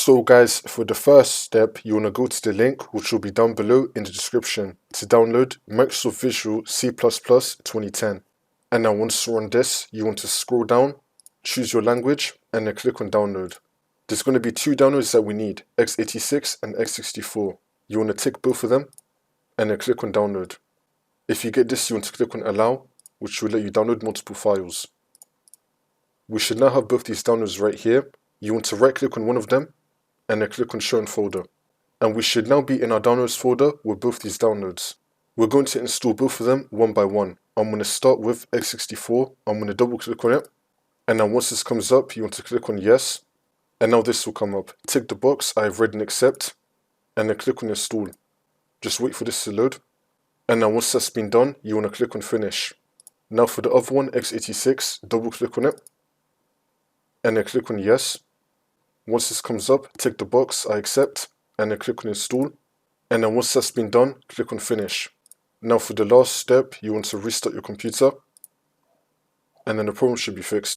So guys, for the first step, you want to go to the link which will be down below in the description to download Microsoft Visual C 2010. And now once you're on this, you want to scroll down, choose your language, and then click on download. There's going to be two downloads that we need, x86 and x64. You want to tick both of them, and then click on download. If you get this, you want to click on allow, which will let you download multiple files. We should now have both these downloads right here. You want to right click on one of them, and then click on show in folder. And we should now be in our downloads folder with both these downloads. We're going to install both of them one by one. I'm going to start with x64. I'm going to double click on it. And now once this comes up, you want to click on yes. And now this will come up. Tick the box I have read and accept. And then click on install. Just wait for this to load. And now once that's been done, you want to click on finish. Now for the other one, x86, double click on it. And then click on yes. Once this comes up, tick the box I accept, and then click on install. And then once that's been done, click on finish. Now for the last step, you want to restart your computer, and then the problem should be fixed.